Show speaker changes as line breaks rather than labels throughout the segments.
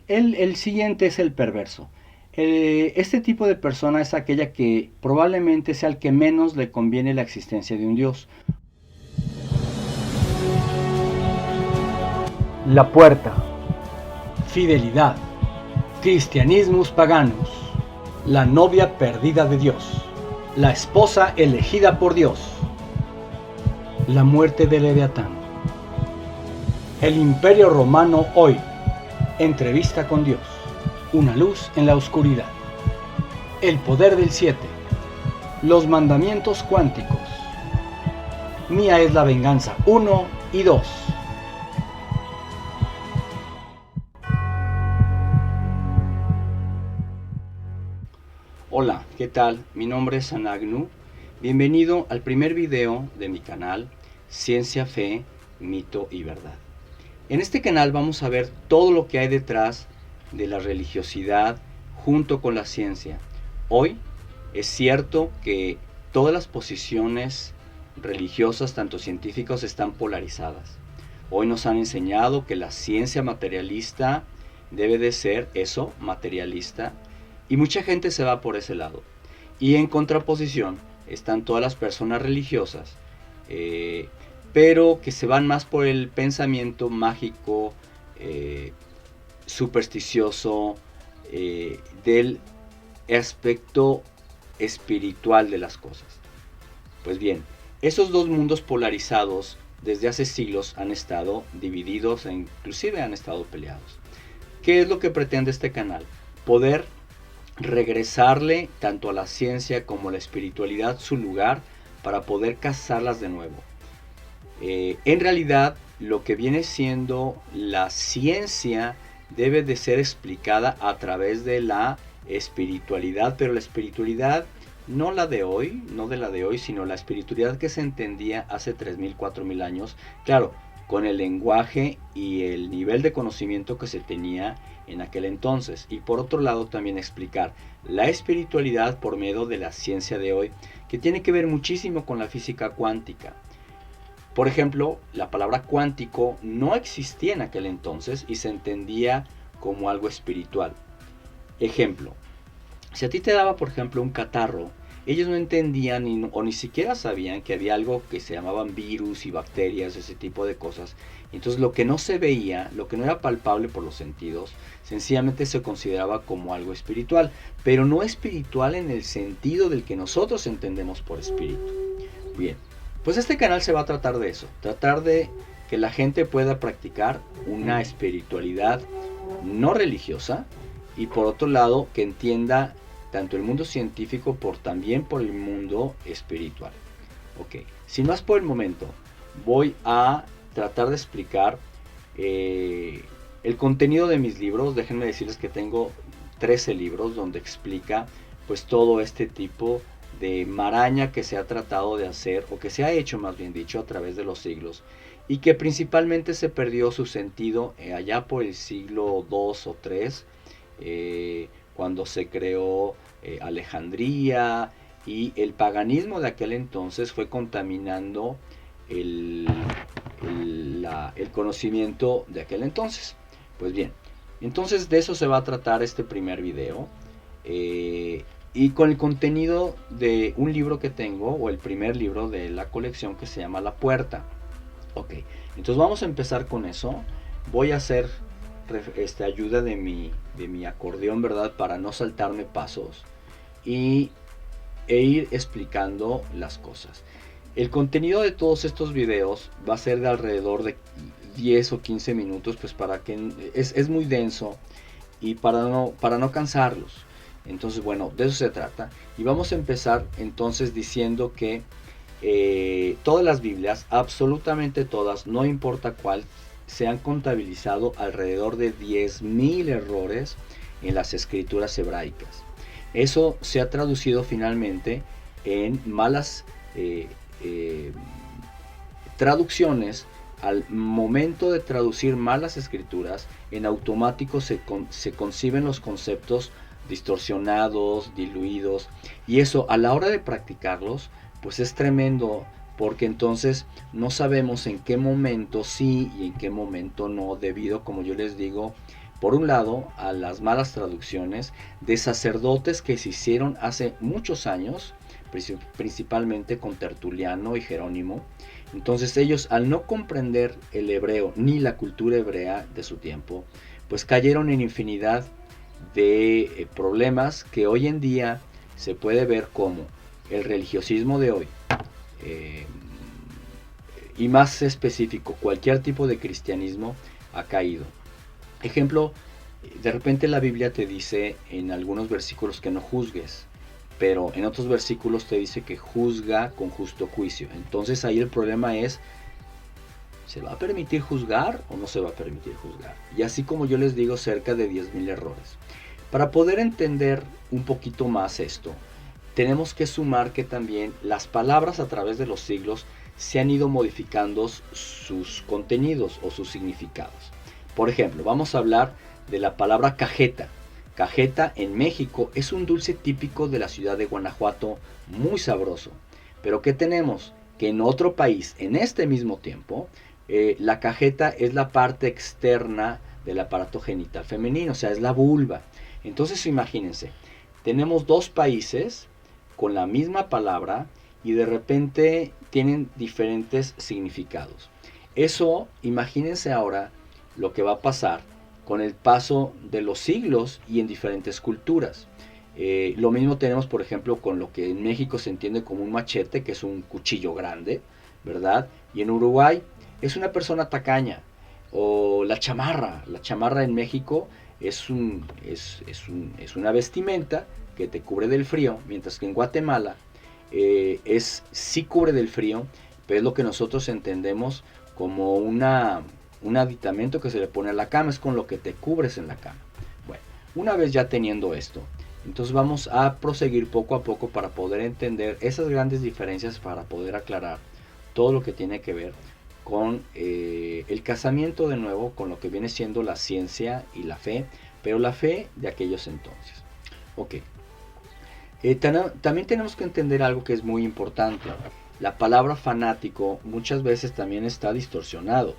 El siguiente es el perverso. Este tipo de persona es aquella que probablemente sea el que menos le conviene la existencia de un Dios.
La puerta.
Fidelidad. Cristianismus paganus. La novia perdida de Dios. La esposa elegida por Dios. La muerte de Leviatán. El Imperio Romano hoy. Entrevista con Dios. Una luz en la oscuridad. El poder del 7. Los mandamientos cuánticos. Mía es la venganza 1 y 2. Hola, ¿qué tal? Mi nombre es Anagnu. Bienvenido al primer video de mi canal Ciencia, Fe, Mito y Verdad. En este canal vamos a ver todo lo que hay detrás de la religiosidad junto con la ciencia. Hoy es cierto que todas las posiciones religiosas, tanto científicas, están polarizadas. Hoy nos han enseñado que la ciencia materialista debe de ser eso, materialista, y mucha gente se va por ese lado. Y en contraposición están todas las personas religiosas, pero que se van más por el pensamiento mágico, supersticioso, del aspecto espiritual de las cosas. Pues bien, esos dos mundos polarizados desde hace siglos han estado divididos e inclusive han estado peleados. ¿Qué es lo que pretende este canal? Poder regresarle tanto a la ciencia como a la espiritualidad su lugar para poder casarlas de nuevo. En realidad, lo que viene siendo la ciencia debe de ser explicada a través de la espiritualidad, pero la espiritualidad no la de hoy, no de la de hoy, sino la espiritualidad que se entendía hace 3.000, 4.000 años, claro, con el lenguaje y el nivel de conocimiento que se tenía en aquel entonces. Y por otro lado también explicar la espiritualidad por medio de la ciencia de hoy, que tiene que ver muchísimo con la física cuántica. Por ejemplo, la palabra cuántico no existía en aquel entonces y se entendía como algo espiritual. Ejemplo, si a ti te daba, por ejemplo, un catarro, ellos no entendían o ni siquiera sabían que había algo que se llamaban virus y bacterias, ese tipo de cosas. Entonces lo que no se veía, lo que no era palpable por los sentidos, sencillamente se consideraba como algo espiritual, pero no espiritual en el sentido del que nosotros entendemos por espíritu. Bien, pues este canal se va a tratar de eso, tratar de que la gente pueda practicar una espiritualidad no religiosa y por otro lado que entienda tanto el mundo científico también por el mundo espiritual. Ok, sin más por el momento, voy a tratar de explicar el contenido de mis libros. Déjenme decirles que tengo 13 libros donde explica pues todo este tipo de maraña que se ha tratado de hacer, o que se ha hecho más bien dicho a través de los siglos, y que principalmente se perdió su sentido allá por el siglo II o III, cuando se creó Alejandría, y el paganismo de aquel entonces fue contaminando el conocimiento de aquel entonces. Pues bien, entonces de eso se va a tratar este primer video, y con el contenido de un libro que tengo, o el primer libro de la colección, que se llama La Puerta. Ok, entonces vamos a empezar con eso. Voy a hacer ayuda de mi acordeón, ¿verdad? Para no saltarme pasos e ir explicando las cosas. El contenido de todos estos videos va a ser de alrededor de 10 o 15 minutos, pues para que es muy denso y para no cansarlos. Entonces, bueno, de eso se trata. Y vamos a empezar entonces diciendo que todas las Biblias, absolutamente todas, no importa cuál, se han contabilizado alrededor de 10.000 errores en las escrituras hebraicas. Eso se ha traducido finalmente en malas traducciones. Al momento de traducir malas escrituras, en automático se conciben los conceptos distorsionados, diluidos, y eso a la hora de practicarlos pues es tremendo, porque entonces no sabemos en qué momento sí y en qué momento no, debido, como yo les digo, por un lado, a las malas traducciones de sacerdotes que se hicieron hace muchos años, principalmente con Tertuliano y Jerónimo. Entonces ellos, al no comprender el hebreo ni la cultura hebrea de su tiempo, pues cayeron en infinidad de problemas que hoy en día se puede ver como el religiosismo de hoy, y más específico, cualquier tipo de cristianismo ha caído. Ejemplo, de repente la Biblia te dice en algunos versículos que no juzgues, pero en otros versículos te dice que juzga con justo juicio. Entonces ahí el problema es, ¿se va a permitir juzgar o no se va a permitir juzgar? Y así como yo les digo, cerca de 10,000 errores. Para poder entender un poquito más esto, tenemos que sumar que también las palabras a través de los siglos se han ido modificando sus contenidos o sus significados. Por ejemplo, vamos a hablar de la palabra cajeta. Cajeta en México es un dulce típico de la ciudad de Guanajuato, muy sabroso. Pero ¿qué tenemos? Que en otro país, en este mismo tiempo, la cajeta es la parte externa del aparato genital femenino, o sea, es la vulva. Entonces imagínense, tenemos dos países con la misma palabra y de repente tienen diferentes significados. Eso, imagínense ahora lo que va a pasar con el paso de los siglos y en diferentes culturas. Lo mismo tenemos, por ejemplo, con lo que en México se entiende como un machete, que es un cuchillo grande, ¿verdad? Y en Uruguay es una persona tacaña. O la chamarra. La chamarra en México es una vestimenta que te cubre del frío, mientras que en Guatemala sí cubre del frío, pero es lo que nosotros entendemos como un aditamento que se le pone a la cama, es con lo que te cubres en la cama. Bueno, una vez ya teniendo esto, entonces vamos a proseguir poco a poco para poder entender esas grandes diferencias, para poder aclarar todo lo que tiene que ver con el casamiento de nuevo, con lo que viene siendo la ciencia y la fe, pero la fe de aquellos entonces. Ok. También tenemos que entender algo que es muy importante. La palabra fanático muchas veces también está distorsionado.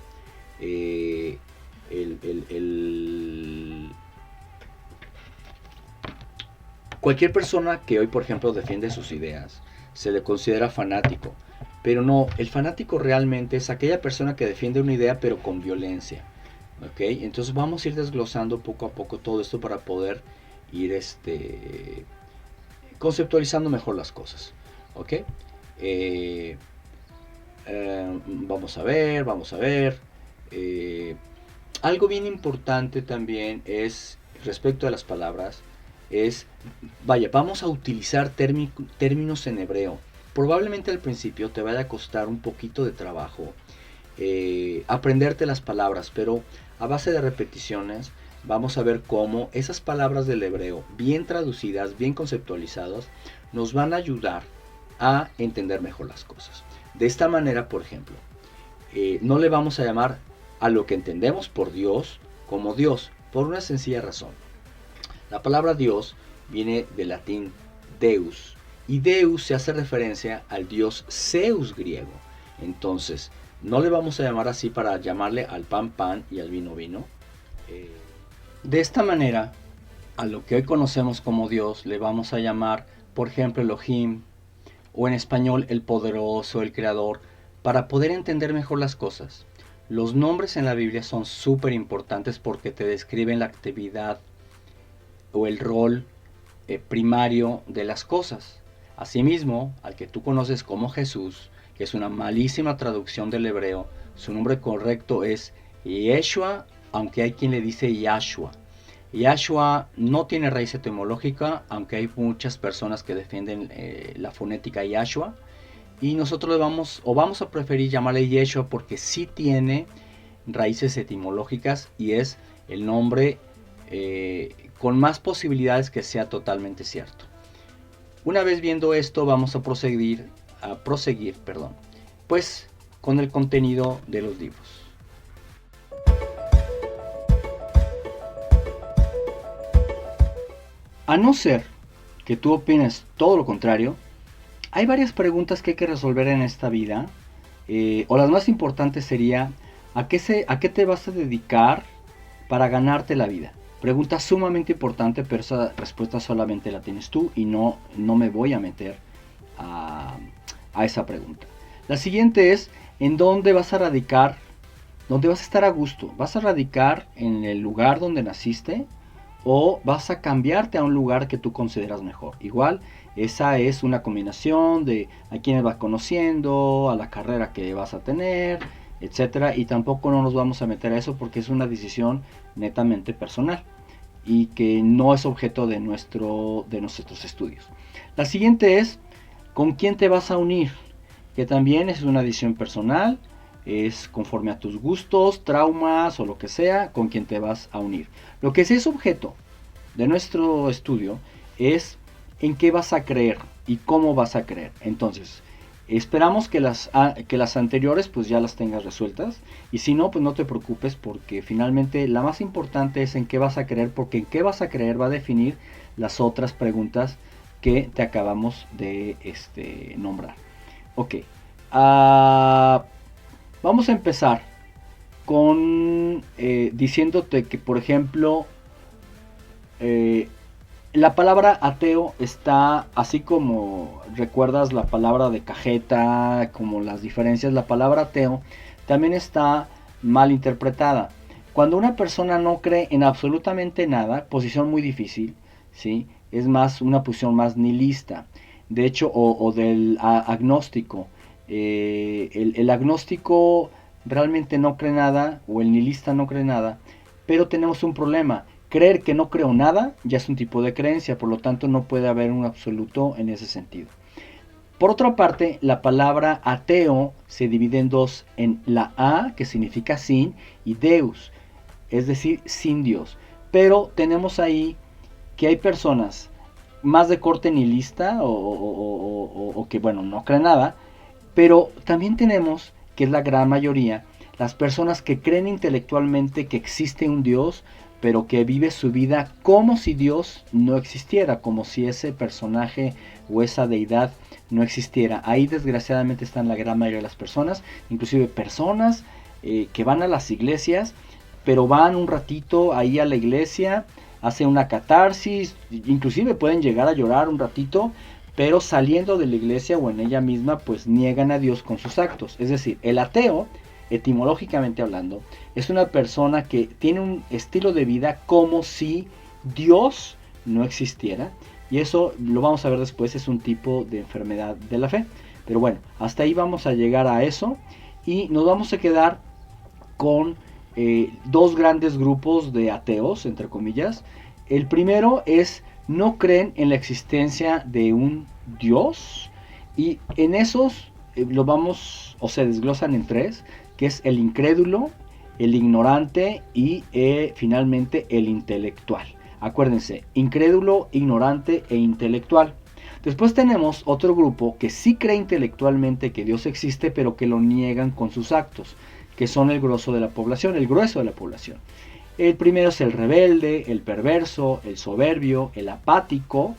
Cualquier persona que hoy, por ejemplo, defiende sus ideas, se le considera fanático. Pero no, el fanático realmente es aquella persona que defiende una idea pero con violencia. ¿Ok? Entonces vamos a ir desglosando poco a poco todo esto para poder ir conceptualizando mejor las cosas. ¿Ok? Vamos a ver. Algo bien importante también es, respecto a las palabras, vamos a utilizar términos en hebreo. Probablemente al principio te vaya a costar un poquito de trabajo aprenderte las palabras, pero a base de repeticiones vamos a ver cómo esas palabras del hebreo, bien traducidas, bien conceptualizadas, nos van a ayudar a entender mejor las cosas. De esta manera, por ejemplo, no le vamos a llamar a lo que entendemos por Dios como Dios, por una sencilla razón. La palabra Dios viene del latín Deus, y Deus se hace referencia al dios Zeus griego. Entonces, no le vamos a llamar así para llamarle al pan pan y al vino vino. De esta manera, a lo que hoy conocemos como Dios le vamos a llamar, por ejemplo, Elohim, o en español el poderoso, el creador, para poder entender mejor las cosas. Los nombres en la Biblia son súper importantes porque te describen la actividad o el rol primario de las cosas. Asimismo, al que tú conoces como Jesús, que es una malísima traducción del hebreo, su nombre correcto es Yeshua, aunque hay quien le dice Yahshua. Yahshua no tiene raíz etimológica, aunque hay muchas personas que defienden la fonética Yahshua. Y nosotros vamos a preferir llamarle Yeshua porque sí tiene raíces etimológicas y es el nombre con más posibilidades que sea totalmente cierto. Una vez viendo esto, vamos a proseguir, pues con el contenido de los libros. A no ser que tú opines todo lo contrario, hay varias preguntas que hay que resolver en esta vida, o las más importantes sería, ¿a qué te vas a dedicar para ganarte la vida? Pregunta sumamente importante, pero esa respuesta solamente la tienes tú y no me voy a meter a esa pregunta. La siguiente es, ¿en dónde vas a radicar? ¿Dónde vas a estar a gusto? ¿Vas a radicar en el lugar donde naciste o vas a cambiarte a un lugar que tú consideras mejor? Igual, esa es una combinación de a quiénes vas conociendo, a la carrera que vas a tener, etcétera, y tampoco no nos vamos a meter a eso porque es una decisión netamente personal y que no es objeto de nuestros estudios. La siguiente es, ¿con quién te vas a unir? Que también es una decisión personal, es conforme a tus gustos, traumas o lo que sea, con quien te vas a unir. Lo que sí es objeto de nuestro estudio es en qué vas a creer y cómo vas a creer. Entonces, esperamos que las anteriores pues ya las tengas resueltas, y si no, pues no te preocupes, porque finalmente la más importante es en qué vas a creer, porque en qué vas a creer va a definir las otras preguntas que te acabamos de nombrar. Ok, vamos a empezar con diciéndote que, por ejemplo, la palabra ateo está, así como recuerdas la palabra de cajeta, como las diferencias, la palabra ateo también está mal interpretada. Cuando una persona no cree en absolutamente nada, posición muy difícil, ¿sí? Es más una posición más nihilista. De hecho, o del agnóstico. El agnóstico realmente no cree nada, o el nihilista no cree nada, pero tenemos un problema. Creer que no creo nada ya es un tipo de creencia, por lo tanto no puede haber un absoluto en ese sentido. Por otra parte, la palabra ateo se divide en dos, en la A, que significa sin, y Deus, es decir, sin Dios. Pero tenemos ahí que hay personas más de corte nihilista o que, bueno, no creen nada, pero también tenemos, que es la gran mayoría, las personas que creen intelectualmente que existe un Dios, pero que vive su vida como si Dios no existiera, como si ese personaje o esa deidad no existiera. Ahí desgraciadamente están la gran mayoría de las personas, inclusive personas que van a las iglesias, pero van un ratito ahí a la iglesia, hacen una catarsis, inclusive pueden llegar a llorar un ratito, pero saliendo de la iglesia o en ella misma, pues niegan a Dios con sus actos. Es decir, el ateo, etimológicamente hablando, es una persona que tiene un estilo de vida como si Dios no existiera, y eso lo vamos a ver después, es un tipo de enfermedad de la fe. Pero bueno, hasta ahí vamos a llegar a eso, y nos vamos a quedar con dos grandes grupos de ateos, entre comillas. El primero es, no creen en la existencia de un Dios, y en esos lo vamos, o se desglosan en tres, que es el incrédulo, el ignorante y finalmente el intelectual. Acuérdense, incrédulo, ignorante e intelectual. Después tenemos otro grupo que sí cree intelectualmente que Dios existe, pero que lo niegan con sus actos, que son el grueso de la población, el grueso de la población. El primero es el rebelde, el perverso, el soberbio, el apático,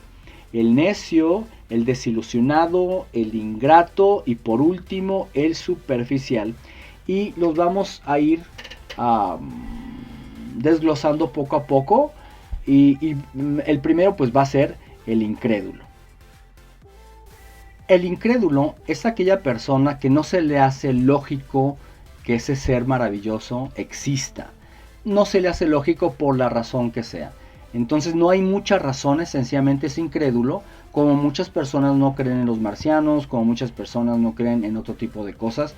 el necio, el desilusionado, el ingrato y por último el superficial. Y los vamos a ir desglosando poco a poco, y el primero pues va a ser el incrédulo. El incrédulo es aquella persona que no se le hace lógico que ese ser maravilloso exista. No se le hace lógico por la razón que sea. Entonces no hay muchas razones, sencillamente es incrédulo, como muchas personas no creen en los marcianos, como muchas personas no creen en otro tipo de cosas.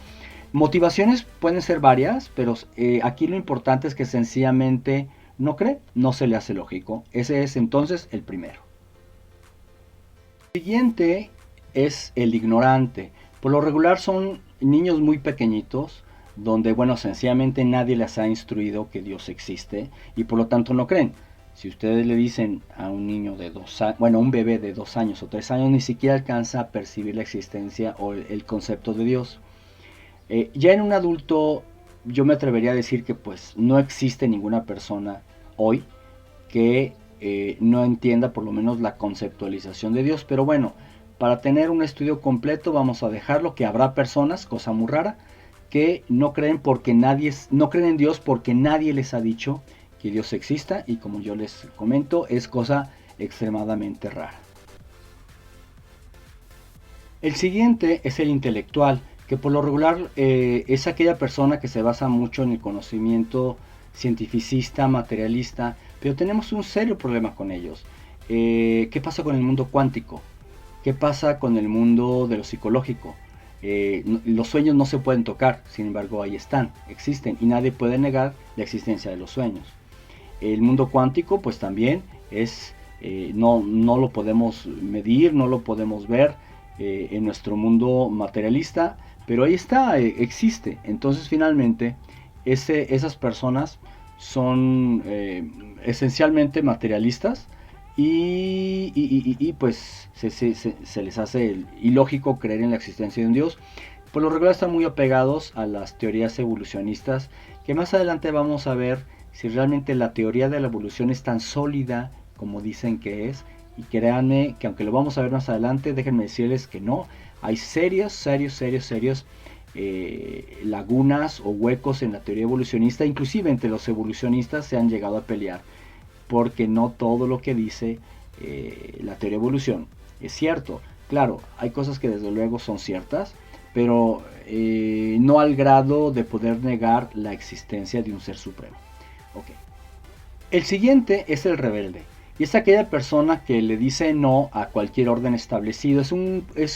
Motivaciones pueden ser varias, pero aquí lo importante es que sencillamente no cree, no se le hace lógico. Ese es entonces el primero. El siguiente es el ignorante. Por lo regular son niños muy pequeñitos, donde, bueno, sencillamente nadie les ha instruido que Dios existe y por lo tanto no creen. Si ustedes le dicen a un niño de 2 años, bueno, un bebé de 2 años o 3 años, ni siquiera alcanza a percibir la existencia o el concepto de Dios. Ya en un adulto, yo me atrevería a decir que pues no existe ninguna persona hoy que no entienda por lo menos la conceptualización de Dios. Pero bueno, para tener un estudio completo vamos a dejarlo, que habrá personas, cosa muy rara, que no creen en Dios porque nadie les ha dicho
que Dios exista, y como yo les comento, es cosa extremadamente rara. El siguiente es el intelectual, que por lo regular es aquella persona que se basa mucho en el conocimiento cientificista, materialista, pero tenemos un serio problema con ellos. ¿Qué pasa con el mundo cuántico? ¿Qué pasa con el mundo de lo psicológico? Los sueños no se pueden tocar, sin embargo ahí están, existen, y nadie puede negar la existencia de los sueños. El mundo cuántico pues también es, no lo podemos medir, no lo podemos ver en nuestro mundo materialista, pero ahí está, existe. Entonces finalmente esas personas son esencialmente materialistas, y pues se les hace ilógico creer en la existencia de un Dios. Por lo regular están muy apegados a las teorías evolucionistas, que más adelante vamos a ver si realmente la teoría de la evolución es tan sólida como dicen que es. Y créanme que aunque lo vamos a ver más adelante, déjenme decirles que no. Hay serios lagunas o huecos en la teoría evolucionista. Inclusive entre los evolucionistas se han llegado a pelear, porque no todo lo que dice la teoría de evolución es cierto. Claro, hay cosas que desde luego son ciertas, pero no al grado de poder negar la existencia de un ser supremo. Okay. El siguiente es el rebelde. Y es aquella persona que le dice no a cualquier orden establecido. Es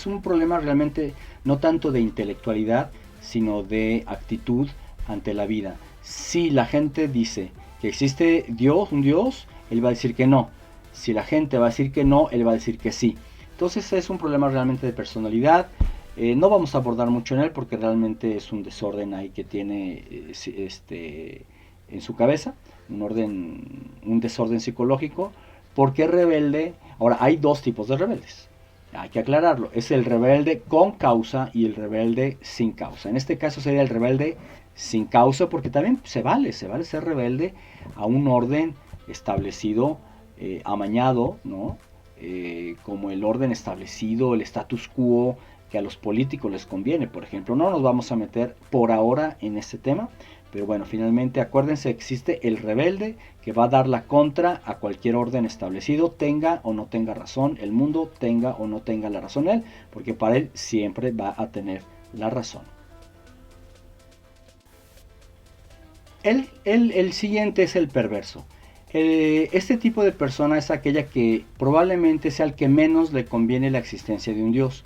un problema realmente no tanto de intelectualidad, sino de actitud ante la vida. Si la gente dice que existe Dios, un Dios, él va a decir que no. Si la gente va a decir que no, él va a decir que sí. Entonces es un problema realmente de personalidad. No vamos a abordar mucho en él porque realmente es un desorden ahí que tiene en su cabeza, un desorden psicológico. ¿Por qué rebelde? Ahora, hay dos tipos de rebeldes. Hay que aclararlo. Es el rebelde con causa y el rebelde sin causa. En este caso sería el rebelde sin causa, porque también se vale ser rebelde a un orden establecido, amañado, ¿no? Como el orden establecido, el status quo que a los políticos les conviene, por ejemplo. No nos vamos a meter por ahora en este tema, pero bueno, finalmente acuérdense, existe el rebelde que va a dar la contra a cualquier orden establecido, tenga o no tenga razón el mundo, tenga o no tenga la razón él, porque para él siempre va a tener la razón. El siguiente es el perverso. Este tipo de persona es aquella que probablemente sea el que menos le conviene la existencia de un Dios,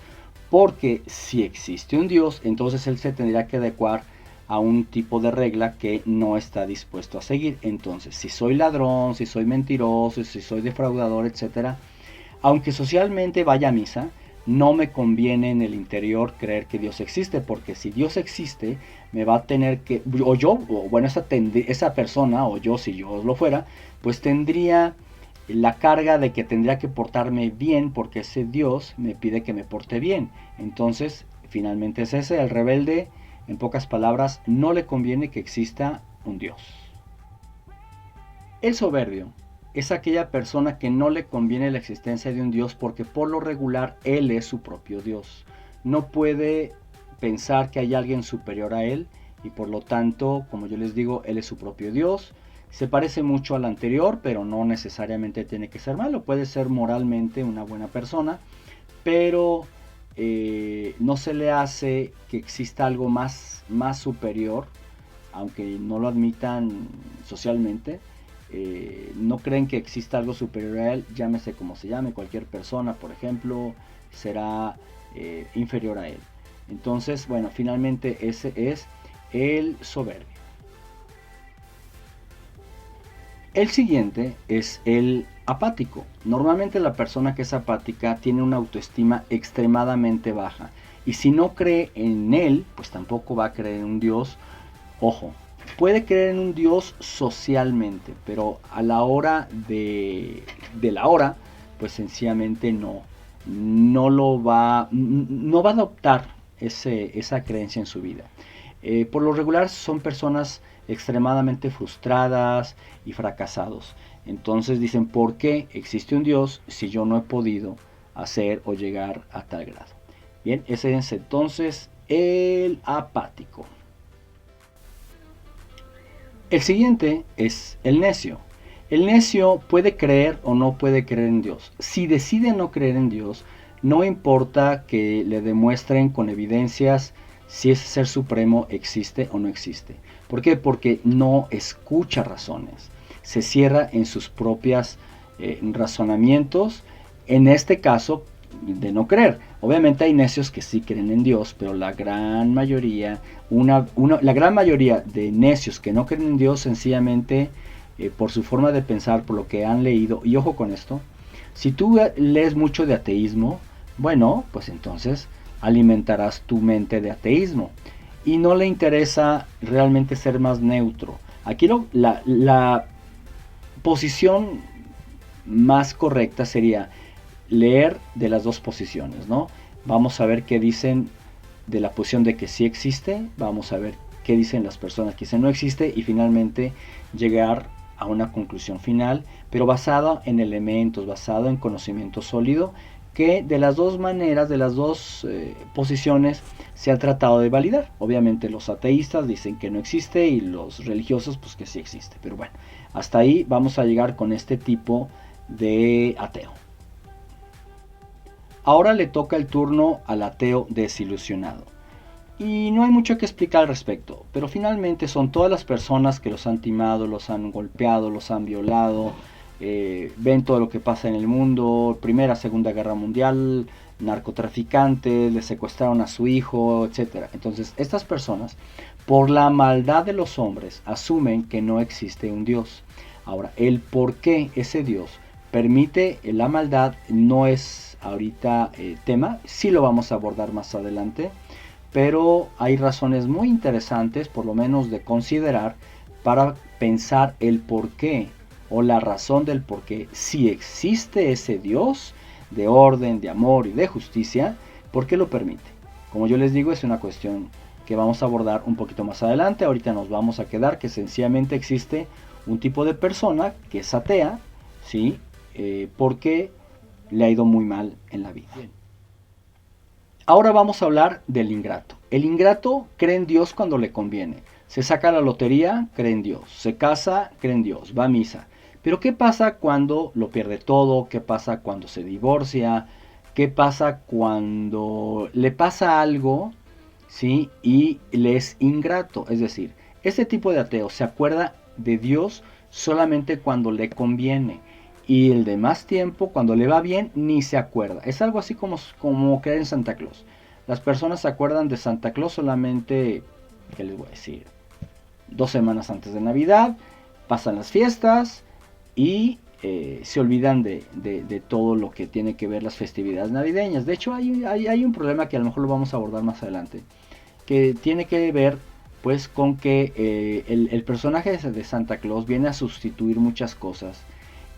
porque si existe un Dios, entonces él se tendría que adecuar a un tipo de regla que no está dispuesto a seguir. Entonces, si soy ladrón, si soy mentiroso, si soy defraudador, etc., aunque socialmente vaya a misa, no me conviene en el interior creer que Dios existe, porque si Dios existe, me va a tener que, o yo, o bueno, esa persona, o yo, si yo lo fuera, pues tendría la carga de que tendría que portarme bien, porque ese Dios me pide que me porte bien. Entonces, finalmente es ese, el rebelde. En pocas palabras, no le conviene que exista un Dios. El soberbio es aquella persona que no le conviene la existencia de un Dios, porque por lo regular él es su propio Dios. No puede pensar que hay alguien superior a él, y por lo tanto, como yo les digo, él es su propio Dios. Se parece mucho al anterior, pero no necesariamente tiene que ser malo. Puede ser moralmente una buena persona, pero no se le hace que exista algo más superior, aunque no lo admitan socialmente. No creen que exista algo superior a él, llámese como se llame, cualquier persona, por ejemplo, será inferior a él. Entonces, bueno, finalmente ese es el soberbio. El siguiente es el apático. Normalmente la persona que es apática tiene una autoestima extremadamente baja, y si no cree en él, pues tampoco va a creer en un Dios. Ojo, puede creer en un Dios socialmente, pero a la hora de la hora, pues sencillamente no va a adoptar esa creencia en su vida. Por lo regular son personas extremadamente frustradas y fracasados. Entonces dicen, ¿por qué existe un Dios si yo no he podido hacer o llegar a tal grado? Bien, ese es entonces el apático. El siguiente es el necio. El necio puede creer o no puede creer en Dios. Si decide no creer en Dios, no importa que le demuestren con evidencias si ese ser supremo existe o no existe. ¿Por qué? Porque no escucha razones. Se cierra en sus propios razonamientos, en este caso de no creer. Obviamente hay necios que sí creen en Dios, pero la gran mayoría, la gran mayoría de necios que no creen en Dios sencillamente por su forma de pensar, por lo que han leído, y ojo con esto, si tú lees mucho de ateísmo, bueno, pues entonces alimentarás tu mente de ateísmo y no le interesa realmente ser más neutro. Aquí la posición más correcta sería leer de las dos posiciones, ¿no? Vamos a ver qué dicen de la posición de que sí existe, vamos a ver qué dicen las personas que dicen no existe y finalmente llegar a una conclusión final, pero basada en elementos, basado en conocimiento sólido, que de las dos maneras, de las dos posiciones se ha tratado de validar. Obviamente los ateístas dicen que no existe y los religiosos pues que sí existe, pero bueno, hasta ahí vamos a llegar con este tipo de ateo. Ahora le toca el turno al ateo desilusionado. Y no hay mucho que explicar al respecto, pero finalmente son todas las personas que los han timado, los han golpeado, los han violado, ven todo lo que pasa en el mundo, Primera, Segunda Guerra Mundial, narcotraficantes, le secuestraron a su hijo, etc. Entonces estas personas, por la maldad de los hombres, asumen que no existe un Dios. Ahora, el por qué ese Dios permite la maldad no es ahorita tema, sí lo vamos a abordar más adelante, pero hay razones muy interesantes, por lo menos de considerar, para pensar el por qué o la razón del por qué, si existe ese Dios de orden, de amor y de justicia, ¿por qué lo permite? Como yo les digo, es una cuestión que vamos a abordar un poquito más adelante. Ahorita nos vamos a quedar que sencillamente existe un tipo de persona que es atea, ¿sí? Porque le ha ido muy mal en la vida. Bien. Ahora vamos a hablar del ingrato. El ingrato cree en Dios cuando le conviene. Se saca la lotería, cree en Dios. Se casa, cree en Dios. Va a misa. Pero ¿qué pasa cuando lo pierde todo? ¿Qué pasa cuando se divorcia? ¿Qué pasa cuando le pasa algo, ¿sí? Y le es ingrato? Es decir, este tipo de ateo se acuerda de Dios solamente cuando le conviene. Y el demás tiempo, cuando le va bien, ni se acuerda. Es algo así como creer en Santa Claus. Las personas se acuerdan de Santa Claus solamente, ¿qué les voy a decir? 2 semanas antes de Navidad, pasan las fiestas y se olvidan de todo lo que tiene que ver las festividades navideñas. De hecho, hay un problema que a lo mejor lo vamos a abordar más adelante, que tiene que ver pues con que el personaje de Santa Claus viene a sustituir muchas cosas.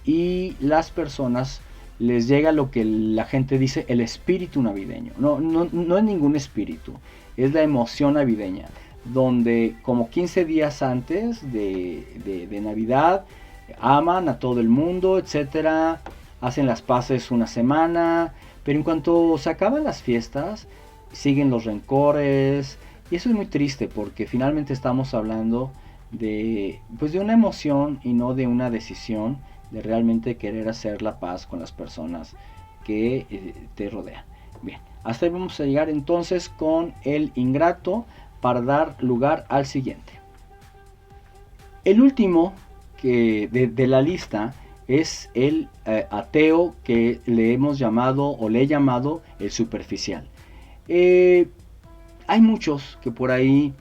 Y las personas les llega lo que la gente dice el espíritu navideño. No es ningún espíritu, es la emoción navideña, donde como 15 días antes de Navidad aman a todo el mundo, etcétera, hacen las paces una semana, pero en cuanto se acaban las fiestas siguen los rencores y eso es muy triste porque finalmente estamos hablando de una emoción y no de una decisión de realmente querer hacer la paz con las personas que te rodean. Bien, hasta ahí vamos a llegar entonces con el ingrato para dar lugar al siguiente. El último de la lista es el ateo que le hemos llamado o le he llamado el superficial. Hay muchos que por ahí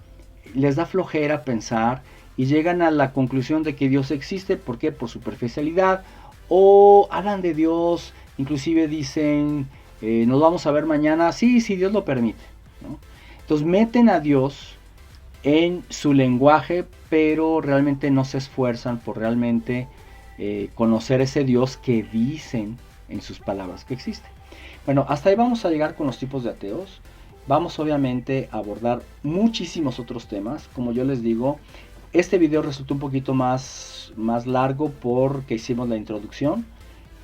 les da flojera pensar y llegan a la conclusión de que Dios existe. ¿Por qué? Por superficialidad. O hablan de Dios, inclusive dicen, nos vamos a ver mañana. Sí, si Dios lo permite, ¿no? Entonces meten a Dios en su lenguaje, pero realmente no se esfuerzan por realmente conocer ese Dios que dicen en sus palabras que existe. Bueno, hasta ahí vamos a llegar con los tipos de ateos. Vamos obviamente a abordar muchísimos otros temas. Como yo les digo, este video resultó un poquito más largo porque hicimos la introducción,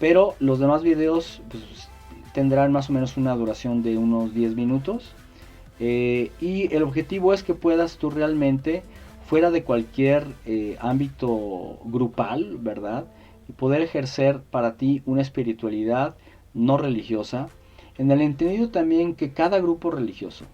pero los demás videos pues, tendrán más o menos una duración de unos 10 minutos. Y el objetivo es que puedas tú realmente fuera de cualquier ámbito grupal, ¿verdad? Y poder ejercer para ti una espiritualidad no religiosa, en el entendido también que cada grupo religioso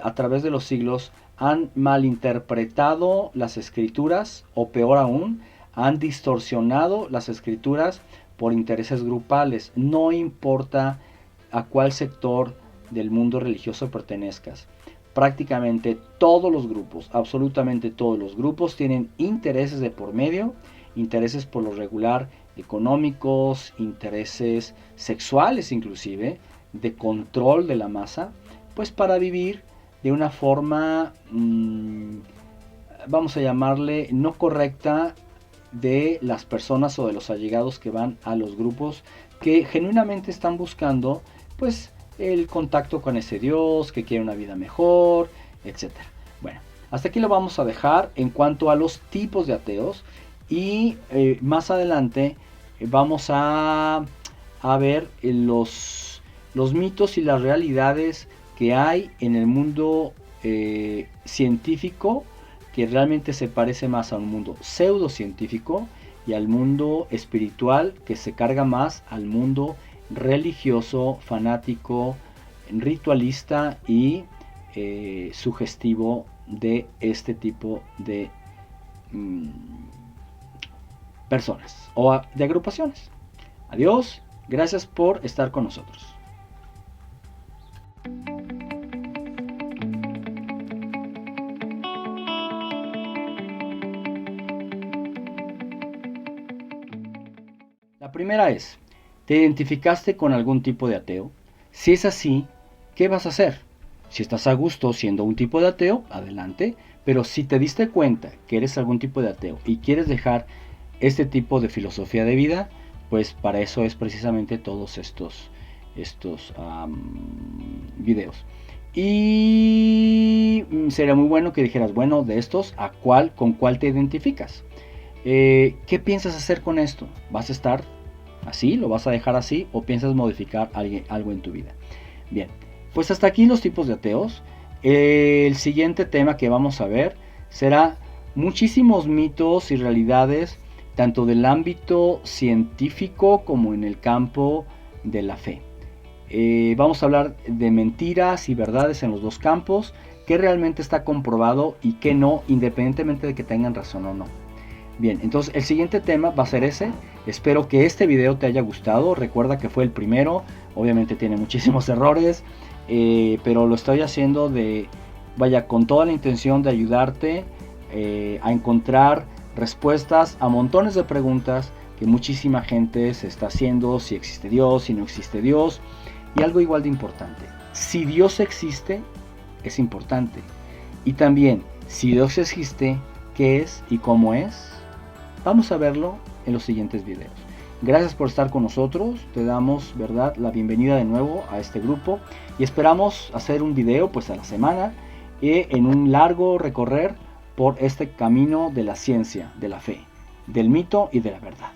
a través de los siglos han malinterpretado las escrituras, o peor aún, han distorsionado las escrituras por intereses grupales. No importa a cuál sector del mundo religioso pertenezcas. Prácticamente todos los grupos, absolutamente todos los grupos, tienen intereses de por medio, intereses por lo regular económicos, intereses sexuales inclusive, de control de la masa, pues para vivir de una forma, vamos a llamarle, no correcta de las personas o de los allegados que van a los grupos que genuinamente están buscando pues el contacto con ese Dios, que quiere una vida mejor, etc. Bueno, hasta aquí lo vamos a dejar en cuanto a los tipos de ateos, y más adelante vamos a ver los mitos y las realidades que hay en el mundo científico, que realmente se parece más a un mundo pseudocientífico, y al mundo espiritual, que se carga más al mundo religioso, fanático, ritualista y sugestivo de este tipo de personas o de agrupaciones. Adiós, gracias por estar con nosotros. La primera es: ¿te identificaste con algún tipo de ateo? Si es así, ¿qué vas a hacer? Si estás a gusto siendo un tipo de ateo, adelante. Pero si te diste cuenta que eres algún tipo de ateo y quieres dejar este tipo de filosofía de vida, pues para eso es precisamente todos estos videos. Y sería muy bueno que dijeras, bueno, de estos, ¿con cuál te identificas? ¿Qué piensas hacer con esto? ¿Vas a estar así? ¿Lo vas a dejar así? ¿O piensas modificar algo en tu vida? Bien, pues hasta aquí los tipos de ateos. El siguiente tema que vamos a ver será muchísimos mitos y realidades, tanto del ámbito científico como en el campo de la fe. Vamos a hablar de mentiras y verdades en los dos campos, qué realmente está comprobado y qué no, independientemente de que tengan razón o no. Bien, entonces el siguiente tema va a ser ese. Espero que este video te haya gustado. Recuerda que fue el primero, obviamente tiene muchísimos errores, pero lo estoy haciendo con toda la intención de ayudarte a encontrar respuestas a montones de preguntas que muchísima gente se está haciendo: si existe Dios, si no existe Dios. Y algo igual de importante: si Dios existe, es importante. Y también, si Dios existe, ¿qué es y cómo es? Vamos a verlo en los siguientes videos. Gracias por estar con nosotros. Te damos, ¿verdad?, la bienvenida de nuevo a este grupo, y esperamos hacer un video pues a la semana, en un largo recorrer por este camino de la ciencia, de la fe, del mito y de la verdad.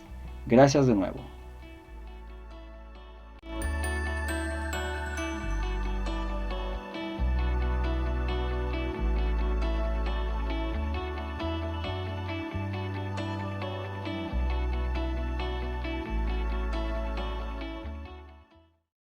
Gracias de nuevo.